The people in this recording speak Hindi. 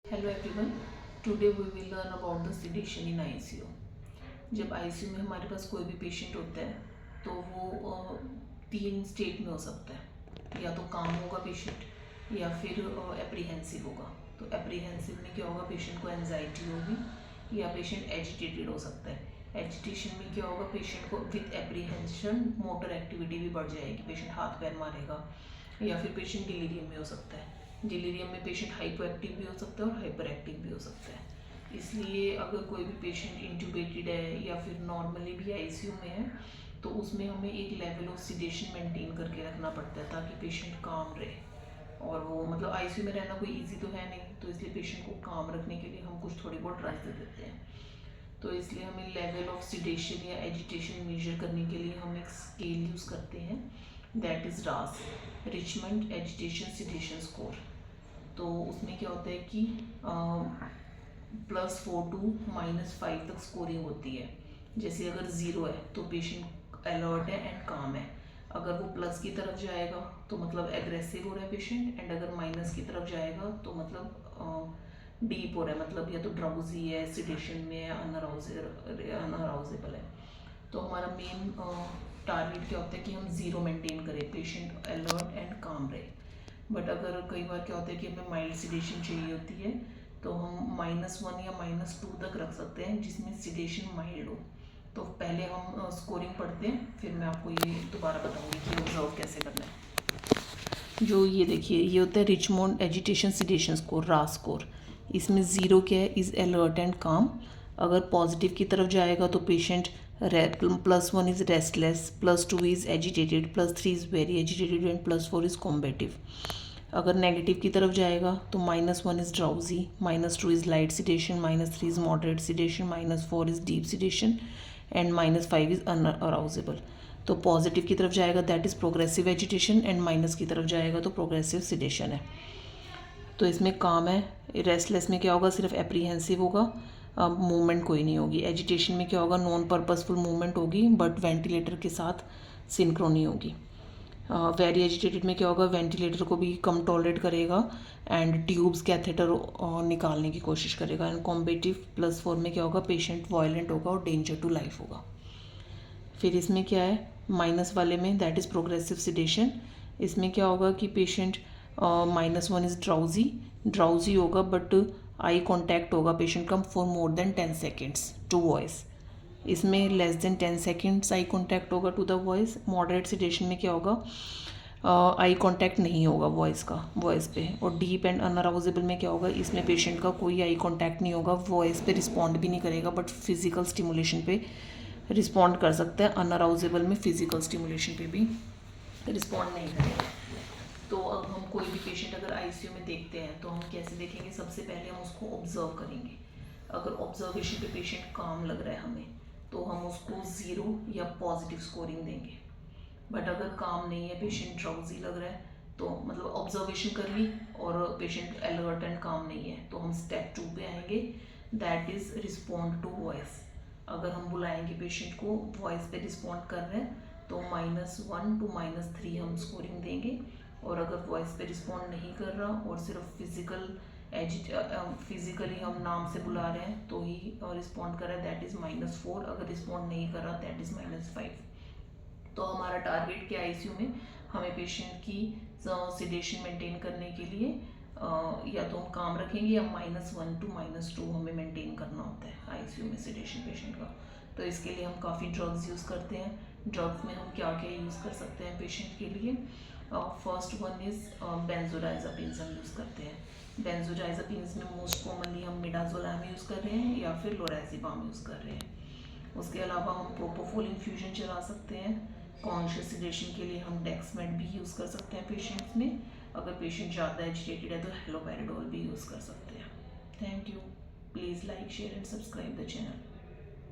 Hello everyone, today we will learn about the sedation in ICU. जब आईसीयू में हमारे पास कोई भी पेशेंट होता है तो वो तीन स्टेट में हो सकता है। या तो काम होगा पेशेंट या फिर एप्रीहेंसिव होगा। तो एप्रीहेंसिव में क्या होगा, पेशेंट को एंजाइटी होगी या पेशेंट एजिटेटेड हो सकता है। एजिटेशन में क्या होगा, पेशेंट को विथ एप्रीहेंशन मोटर एक्टिविटी भी बढ़ जाएगी, पेशेंट हाथ पैर मारेगा या फिर पेशेंट डिलीरियम में हो सकता है। डिलीरियम में पेशेंट हाइपो एक्टिव भी हो सकता है और हाइपर एक्टिव भी हो सकता है। इसलिए अगर कोई भी पेशेंट इंट्यूबेटेड है या फिर नॉर्मली भी आईसीयू में है तो उसमें हमें एक लेवल ऑफ सिडेशन मेंटेन करके रखना पड़ता है ताकि पेशेंट काम रहे। और वो मतलब आईसीयू में रहना कोई इजी तो है नहीं, तो इसलिए पेशेंट को काम रखने के लिए हम कुछ थोड़ी बहुत ड्रग्स दे देते हैं। तो इसलिए हमें लेवल ऑफ सिडेशन या एजिटेशन मेजर करने के लिए हम एक स्केल यूज़ करते हैं, दैट इज़ रास, रिचमंड एजिटेशन सिडेशन स्कोर। तो उसमें क्या होता है कि +4 टू -5 तक स्कोरिंग होती है। जैसे अगर 0 है तो पेशेंट अलर्ट है एंड काम है। अगर वो प्लस की तरफ जाएगा तो मतलब एग्रेसिव हो रहा है पेशेंट, एंड अगर माइनस की तरफ जाएगा तो मतलब डीप हो रहा है, मतलब या तो ड्राउजी है, सिडेशन में है, अनअराउजेबल है। तो हमारा मेन टारगेट क्या होता है कि हम 0 मेंटेन करें, पेशेंट अलर्ट एंड काम रहे। बट अगर कई बार क्या होता है कि हमें माइल्ड सिडेशन चाहिए होती है तो हम -1 या -2 तक रख सकते हैं जिसमें सिडेशन माइल्ड हो। तो पहले हम स्कोरिंग पढ़ते हैं, फिर मैं आपको ये दोबारा बताऊंगी कि ऑब्जर्व कैसे करना है। जो ये देखिए, ये होता है रिचमंड एजिटेशन सिडेशन स्कोर, रास स्कोर। इसमें 0 क्या है, इज़ अलर्ट एंड काम। अगर पॉजिटिव की तरफ जाएगा तो patient +1 is restless, +2 is agitated, +3 is very agitated and +4 is combative. अगर नेगेटिव की तरफ जाएगा तो -1 is drowsy, -2 is light sedation, -3 is moderate sedation, -4 is deep sedation and -5 is unarousable. तो पॉजिटिव की तरफ जाएगा that is progressive agitation, and minus की तरफ जाएगा तो प्रोग्रेसिव सिडेशन है। तो इसमें काम है। रेस्टलेस में क्या होगा, सिर्फ एप्रीहेंसिव होगा, मूवमेंट कोई नहीं होगी। एजिटेशन में क्या होगा, नॉन पर्पसफुल मूवमेंट होगी बट वेंटिलेटर के साथ सिंक्रोनी होगी। वेरी एजिटेटेड में क्या होगा, वेंटिलेटर को भी कम टॉलरेट करेगा एंड ट्यूब्स कैथेटर निकालने की कोशिश करेगा। एंड कॉम्बेटिव +4 में क्या होगा, पेशेंट वायलेंट होगा और डेंजर टू लाइफ होगा। फिर इसमें क्या है, माइनस वाले में दैट इज़ प्रोग्रेसिव सिडेशन। इसमें क्या होगा कि पेशेंट -1 इज़ ड्राउजी होगा बट आई कॉन्टैक्ट होगा पेशेंट का for more than 10 seconds to voice. इसमें less than 10 seconds eye contact होगा to the voice. Moderate sedation में क्या होगा, आई कॉन्टैक्ट नहीं होगा वॉइस पे। और डीप एंड अनअराउजेबल में क्या होगा, इसमें पेशेंट का कोई आई कॉन्टैक्ट नहीं होगा, वॉइस पे रिस्पॉन्ड भी नहीं करेगा बट फिजिकल स्टिमुलेशन पे रिस्पॉन्ड कर सकता है। अनअराउजेबल में फिजिकल स्टिमुलेशन पे भी रिस्पॉन्ड नहीं करेगा। तो अब हम कोई भी पेशेंट अगर आईसीयू में देखते हैं तो हम कैसे देखेंगे, सबसे पहले हम उसको ऑब्जर्व करेंगे। अगर ऑब्जर्वेशन पे पेशेंट काम लग रहा है हमें तो हम उसको 0 या पॉजिटिव स्कोरिंग देंगे। बट अगर काम नहीं है, पेशेंट ड्राउजी लग रहा है, तो मतलब ऑब्जर्वेशन कर ली और पेशेंट अलर्ट एंड काम नहीं है तो हम स्टेप 2 पे आएंगे, that is respond to voice. अगर हम बुलाएंगे पेशेंट को, वॉइस पे रिस्पॉन्ड कर रहे हैं तो -1 टू -3 हम स्कोरिंग देंगे। और अगर वॉइस पे रिस्पॉन्ड नहीं कर रहा और सिर्फ फिजिकली हम नाम से बुला रहे हैं तो ही रिस्पॉन्ड कर रहा है, दैट इज़ -4। अगर रिस्पॉन्ड नहीं कर रहा दैट इज़ -5। तो हमारा टारगेट क्या, आईसीयू में हमें पेशेंट की सिडेशन मेंटेन करने के लिए या तो हम काम रखेंगे या -1 टू -2 हमें मेंटेन करना होता है आईसीयू में सिडेशन पेशेंट का। तो इसके लिए हम काफ़ी ड्रग्स यूज़ करते हैं। ड्रग्स में हम क्या क्या यूज़ कर सकते हैं पेशेंट के लिए, फर्स्ट वन इज़ बेंजोडाइज़ेपिन्स हम यूज़ करते हैं। बेंजोडाइज़ेपिन्स में मोस्ट कॉमनली हम मिडाजोलैम यूज़ कर रहे हैं या फिर लोराज़ेपाम यूज़ कर रहे हैं। उसके अलावा हम प्रोपोफोल इन्फ्यूजन चला सकते हैं। कॉन्शियस सिडेशन के लिए हम डेक्समेट भी यूज़ कर सकते हैं पेशेंट्स में। अगर पेशेंट ज़्यादा एजिटेटेड है तो हेलोपेरिडोल भी यूज़ कर सकते हैं। Thank you. Please like, share and subscribe the channel.